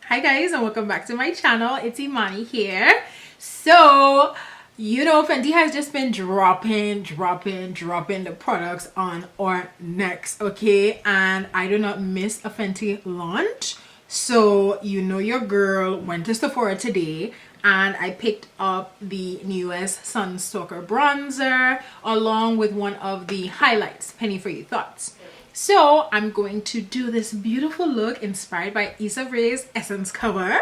Hi guys, and welcome back to my channel. It's Imani here. So you know, Fenty has just been dropping the products on our necks, okay? And I do not miss a Fenty launch. So you know, your girl went to Sephora today and I picked up the newest Sun Stalkr Bronzer along with one of the highlights, Penny for You Thoughts. So I'm going to do this beautiful look inspired by Issa Rae's Essence cover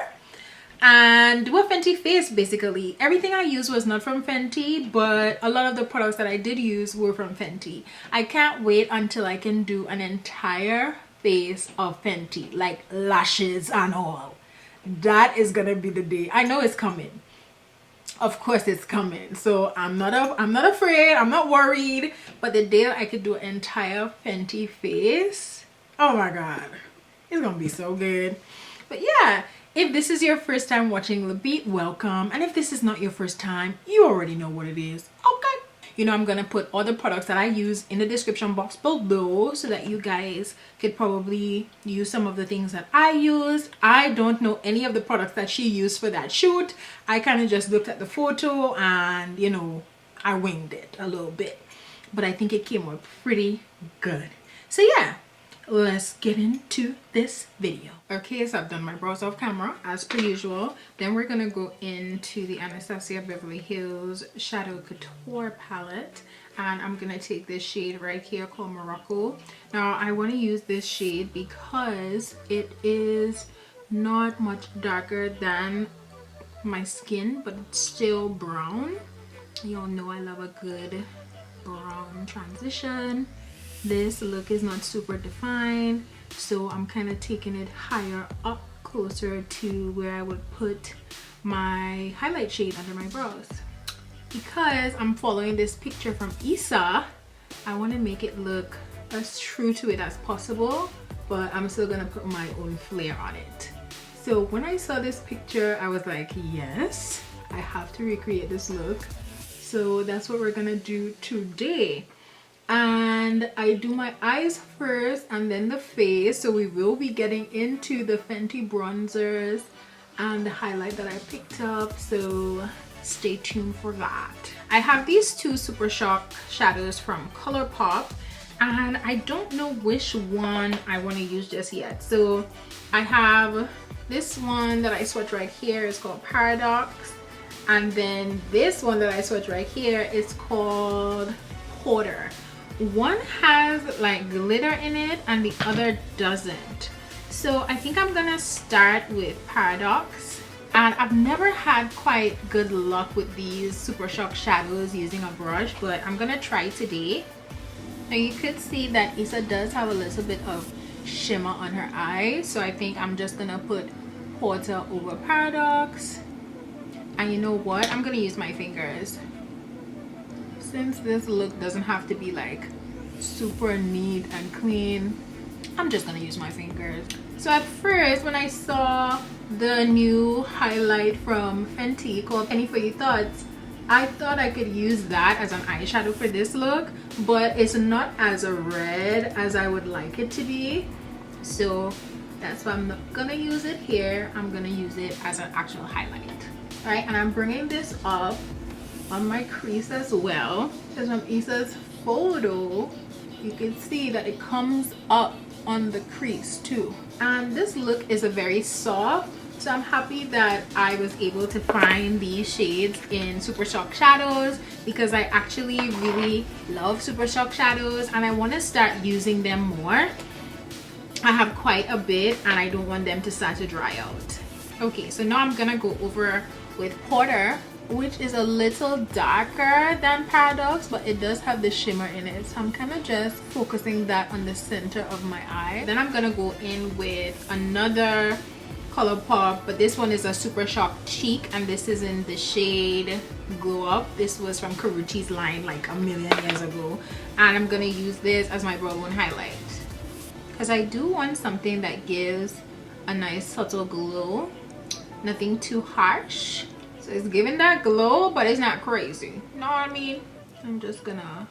and do a Fenty face. Basically everything I used was not from Fenty, but a lot of the products that I did use were from Fenty. I can't wait until I can do an entire face of Fenty, like lashes and all. That is gonna be the day. I know it's coming. Of course it's coming. So I'm not afraid, I'm not worried. But the day I could do an entire Fenty face, oh my god, it's gonna be so good. But yeah, if this is your first time watching Beat, welcome. And if this is not your first time, you already know what it is, okay? You know, I'm gonna put all the products that I use in the description box below so that you guys could probably use some of the things that I used. I don't know any of the products that she used for that shoot. I kind of just looked at the photo and, you know, I winged it a little bit. But I think it came out pretty good. So yeah, let's get into this video. Okay, so I've done my brows off camera as per usual. Then we're gonna go into the Anastasia Beverly Hills Shadow Couture palette, and I'm gonna take this shade right here called Morocco. Now I want to use this shade because it is not much darker than my skin, but it's still brown. Y'all know I love a good brown transition. This look is not super defined, so I'm kind of taking it higher up, closer to where I would put my highlight shade under my brows. Because I'm following this picture from Issa, I want to make it look as true to it as possible, but I'm still gonna put my own flair on it. So when I saw this picture, I was like, yes, I have to recreate this look. So that's what we're gonna do today. And I do my eyes first and then the face, so we will be getting into the Fenty bronzers and the highlight that I picked up, so stay tuned for that. I have these two Supershock shadows from Colourpop, and I don't know which one I want to use just yet. So I have this one that I swatch right here, is called Paradox, and then this one that I swatch right here is called Porter. One has like glitter in it and the other doesn't. So I think I'm gonna start with Paradox, and I've never had quite good luck with these Supershock shadows using a brush, but I'm gonna try today. Now you could see that Issa does have a little bit of shimmer on her eye, so I think I'm just gonna put Porter over Paradox. And you know what, I'm gonna use my fingers. Since this look doesn't have to be like super neat and clean, I'm just gonna use my fingers. So at first, when I saw the new highlight from Fenty called Penny for You Thoughts, I thought I could use that as an eyeshadow for this look, but it's not as red as I would like it to be. So that's why I'm not gonna use it here. I'm gonna use it as an actual highlight. All right, and I'm bringing this up on my crease as well, because from Issa's photo you can see that it comes up on the crease too. And this look is a very soft, so I'm happy that I was able to find these shades in Supershock shadows, because I actually really love Supershock shadows and I want to start using them more. I have quite a bit and I don't want them to start to dry out. Okay, so now I'm gonna go over with Porter, which is a little darker than Paradox, but it does have the shimmer in it, so I'm kind of just focusing that on the center of my eye. Then I'm gonna go in with another Colourpop, but this one is a Supershock Cheek, and this is in the shade Glow Up. This was from Karrueche's line like a million years ago, and I'm gonna use this as my brow bone highlight because I do want something that gives a nice subtle glow, nothing too harsh. So it's giving that glow, but it's not crazy. You know what I mean? I'm just gonna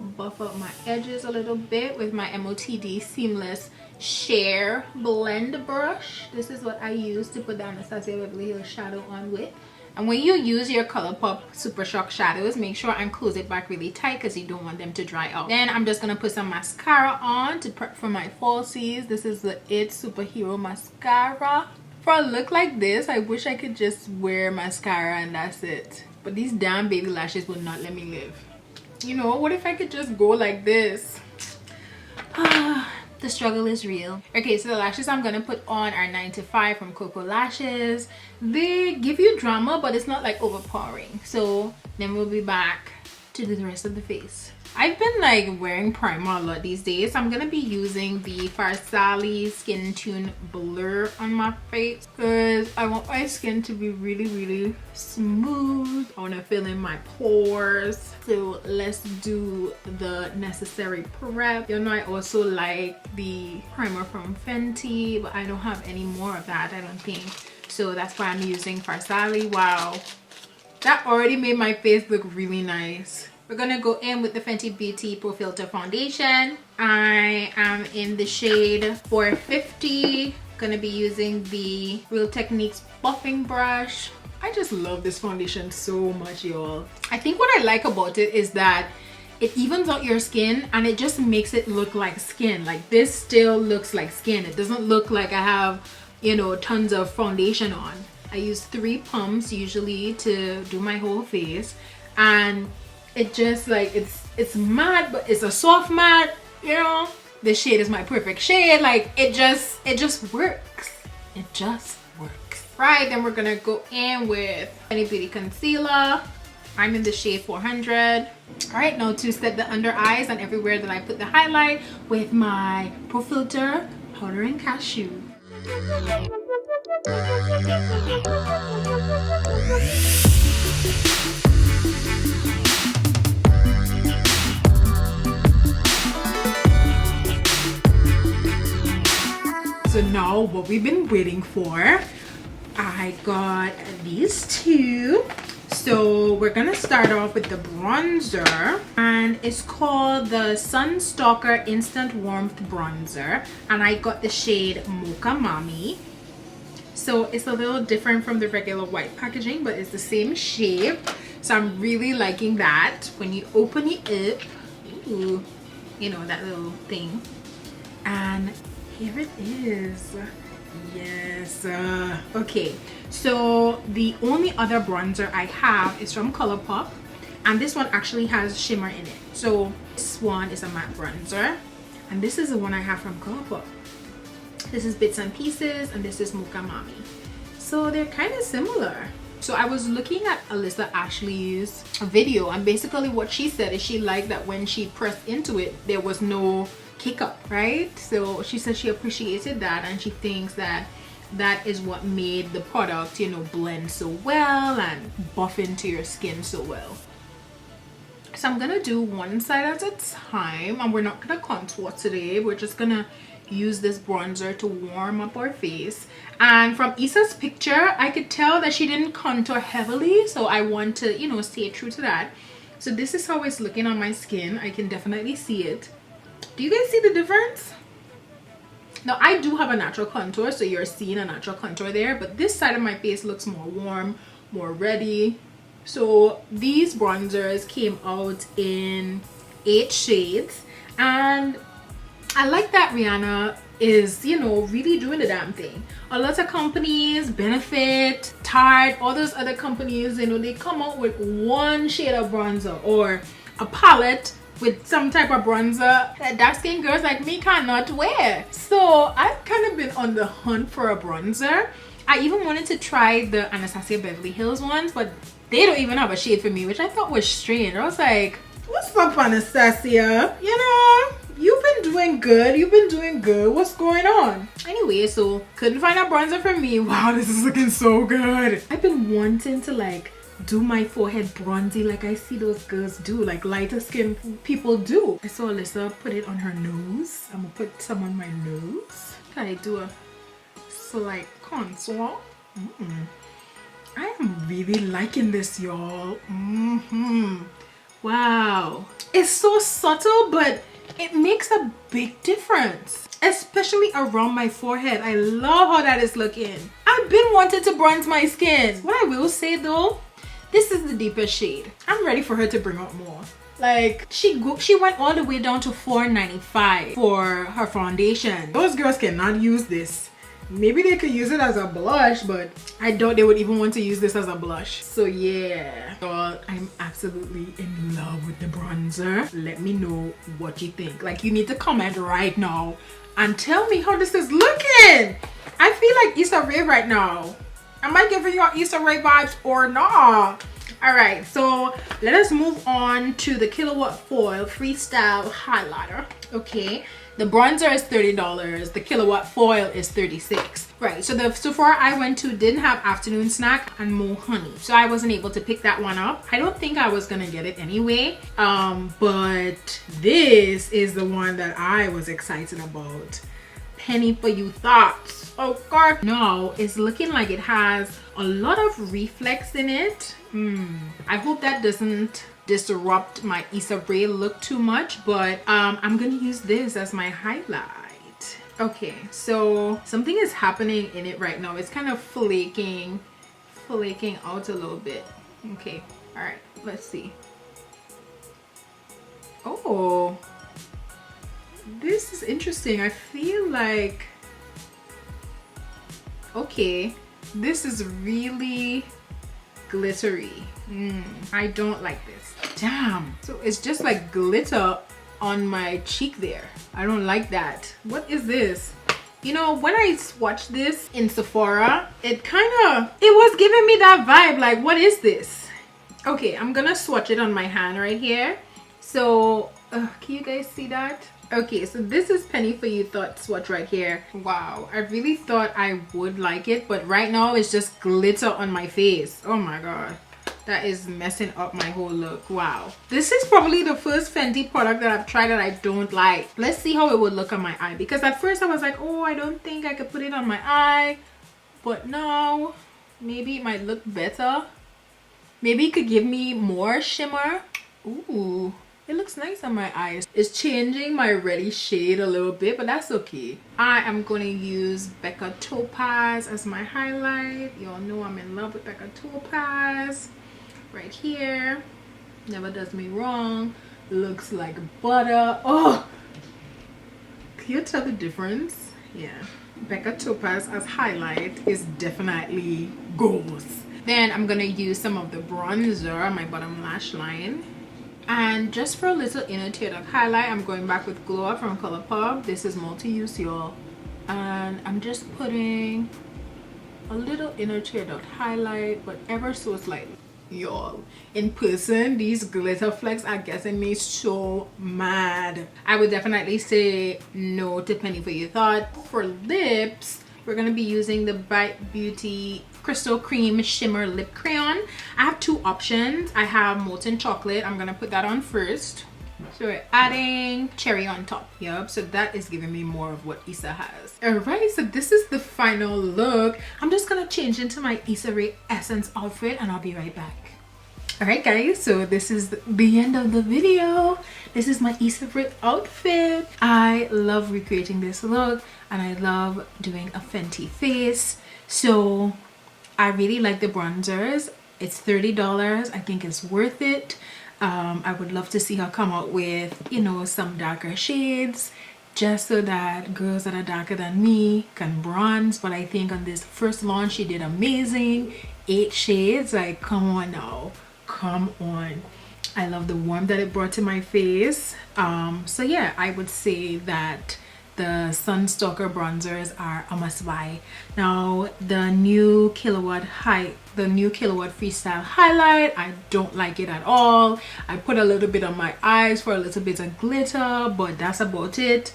buff up my edges a little bit with my MOTD Seamless Sheer Blend Brush. This is what I use to put the Anastasia Beverly Hills shadow on with. And when you use your Colourpop Supershock shadows, make sure and close it back really tight because you don't want them to dry out. Then I'm just going to put some mascara on to prep for my falsies. This is the It Superhero Mascara. For a look like this, I wish I could just wear mascara and that's it. But these damn baby lashes will not let me live. You know, what if I could just go like this? The struggle is real. Okay, so the lashes I'm gonna put on are 9 to 5 from Koko Lashes. They give you drama, but it's not like overpowering. So then we'll be back to do the rest of the face. I've been like wearing primer a lot these days. I'm gonna be using the Farsali Skintune Blur on my face because I want my skin to be really smooth. I want to fill in my pores. So let's do the necessary prep. You know, I also like the primer from Fenty, but I don't have any more of that, I don't think. So that's why I'm using Farsali. Wow, that already made my face look really nice. We're gonna go in with the Fenty Beauty Pro Filtr foundation. I am in the shade 450. Gonna be using the Real Techniques buffing brush. I just love this foundation so much, y'all. I think what I like about it is that it evens out your skin and it just makes it look like skin. Like this still looks like skin. It doesn't look like I have, you know, tons of foundation on. I use 3 pumps usually to do my whole face, and it just like it's matte, but it's a soft matte, you know. This shade is my perfect shade. Like it just works. It just works. Right, then we're gonna go in with Fenty Beauty concealer. I'm in the shade 400. All right, now to set the under eyes and everywhere that I put the highlight with my Pro Filtr powder and Cashew. So now what we've been waiting for, I got these two. So we're gonna start off with the bronzer, and it's called the Sun Stalkr Instant Warmth Bronzer, and I got the shade Mocha Mami. So it's a little different from the regular white packaging, but it's the same shape. So I'm really liking that. When you open it up, ooh, you know, that little thing, and here it is. Yes. Okay, so the only other bronzer I have is from Colourpop, and this one actually has shimmer in it. So this one is a matte bronzer, and this is the one I have from Colourpop. This is Bits and Pieces, and this is Mocha Mami. So they're kind of similar. So I was looking at Alyssa Ashley's video, and basically what she said is she liked that when she pressed into it, there was no kick up, right? So she said she appreciated that, and she thinks that that is what made the product, you know, blend so well and buff into your skin so well. So I'm gonna do one side at a time, and we're not gonna contour today. We're just gonna use this bronzer to warm up our face. And from Issa's picture, I could tell that she didn't contour heavily, so I want to, you know, stay true to that. So this is how it's looking on my skin. I can definitely see it. Do you guys see the difference? Now I do have a natural contour, so you're seeing a natural contour there, but this side of my face looks more warm, more ready. So these bronzers came out in 8 shades, and I like that Rihanna is, you know, really doing the damn thing. A lot of companies, Benefit, Tarte, all those other companies, you know, they come out with one shade of bronzer or a palette with some type of bronzer that dark skinned girls like me cannot wear. So I've kind of been on the hunt for a bronzer. I even wanted to try the Anastasia Beverly Hills ones, but they don't even have a shade for me, which I thought was strange. I was like, what's up, Anastasia? You know, you've been doing good. You've been doing good. What's going on? Anyway, so couldn't find a bronzer for me. Wow, this is looking so good. I've been wanting to like do my forehead bronzy like I see those girls do, like lighter skin people do. I saw Alyssa put it on her nose. I'm gonna put some on my nose. Can I do a slight contour? I am really liking this, y'all. Wow, it's so subtle, but it makes a big difference, especially around my forehead. I love how that is looking. I've been wanting to bronze my skin. What I will say though, this is the deepest shade. I'm ready for her to bring out more. Like, she went all the way down to $4.95 for her foundation. Those girls cannot use this. Maybe they could use it as a blush, but I doubt they would even want to use this as a blush. So yeah, I'm absolutely in love with the bronzer. Let me know what you think. Like, you need to comment right now and tell me how this is looking. I feel like Issa Rae right now. Am I giving you Issa Rae vibes or not? All right, so let us move on to the Kilowatt Foil Freestyle Highlighter. Okay, the bronzer is $30. The Kilowatt Foil is $36. Right, so the Sephora I went to didn't have afternoon snack and Mahogany, so I wasn't able to pick that one up. I don't think I was gonna get it anyway. But this is the one that I was excited about. Penny for You Thoughts. Oh god, no, it's looking like it has a lot of reflex in it. I hope that doesn't disrupt my Issa Rae look too much, but I'm gonna use this as my highlight. Okay, so something is happening in it right now. It's kind of flaking out a little bit. Okay, all right, let's see. Oh, this is interesting. I feel like, okay, this is really glittery. I don't like this. Damn, so it's just like glitter on my cheek there. I don't like that. What is this? You know, when I swatched this in Sephora, it was giving me that vibe like, what is this? Okay, I'm gonna swatch it on my hand right here. So can you guys see that? Okay, so this is Penny for You Thought swatch right here. Wow, I really thought I would like it, but right now it's just glitter on my face. Oh my god, that is messing up my whole look. Wow, this is probably the first Fenty product that I've tried that I don't like. Let's see how it would look on my eye, because at first I was like, oh, I don't think I could put it on my eye, but now maybe it might look better. Maybe it could give me more shimmer. Ooh, it looks nice on my eyes. It's changing my ready shade a little bit, but that's okay. I am going to use Becca Topaz as my highlight. Y'all know I'm in love with Becca Topaz. Right here. Never does me wrong. Looks like butter. Oh! Can you tell the difference? Yeah. Becca Topaz as highlight is definitely goals. Then I'm going to use some of the bronzer on my bottom lash line. And just for a little inner tear duct highlight, I'm going back with Glow from Colourpop. This is multi-use, y'all. And I'm just putting a little inner tear duct highlight, but ever so slightly. Y'all, in person, these glitter flecks are getting me so mad. I would definitely say no to Penny for You Thought. For lips, we're going to be using the Bite Beauty Crystal Cream Shimmer Lip Crayon. I have two options. I have Molten Chocolate. I'm gonna put that on first. So we're adding cherry on top. Yep, so that is giving me more of what Issa has. Alright, so this is the final look. I'm just gonna change into my Issa Rae Essence outfit and I'll be right back. Alright guys, so this is the end of the video. This is my Issa Rae outfit. I love recreating this look and I love doing a Fenty face. So I really like the bronzers. It's $30. I think it's worth it. I would love to see her come out with, you know, some darker shades, just so that girls that are darker than me can bronze. But I think on this first launch she did amazing. 8 shades, like, come on now, come on. I love the warmth that it brought to my face. So yeah, I would say that the Sun Stalkr bronzers are a must buy. Now the new Kilowatt Freestyle highlight, I don't like it at all. I put a little bit on my eyes for a little bit of glitter, but that's about it.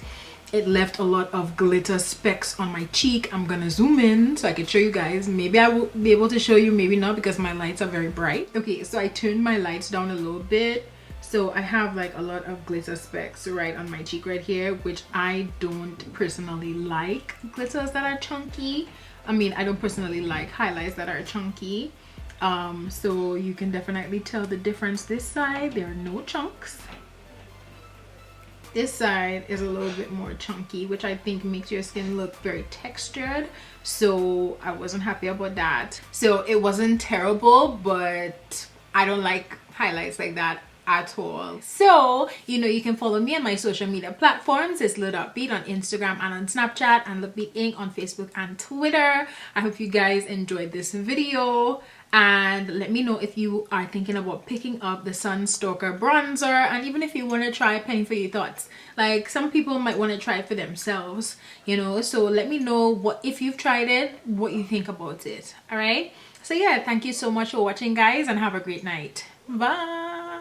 It left a lot of glitter specks on my cheek. I'm gonna zoom in so I can show you guys. Maybe I will be able to show you, maybe not, because my lights are very bright. Okay, so I turned my lights down a little bit. So I have like a lot of glitter specks right on my cheek right here, which I don't personally like glitters that are chunky. I mean, I don't personally like highlights that are chunky. So you can definitely tell the difference. This side there are no chunks. This side is a little bit more chunky, which I think makes your skin look very textured. So I wasn't happy about that. So it wasn't terrible, but I don't like highlights like that at all. So you can follow me on my social media platforms. It's Lil.Beat on Instagram and on Snapchat, and Lil.Beat Inc on Facebook and Twitter. I hope you guys enjoyed this video, and let me know if you are thinking about picking up the Sun Stalkr Bronzer, and even if you want to try Penny for your thoughts. Like, some people might want to try it for themselves, so let me know what, if you've tried it, what you think about it. All right, so yeah, thank you so much for watching, guys, and have a great night. Bye.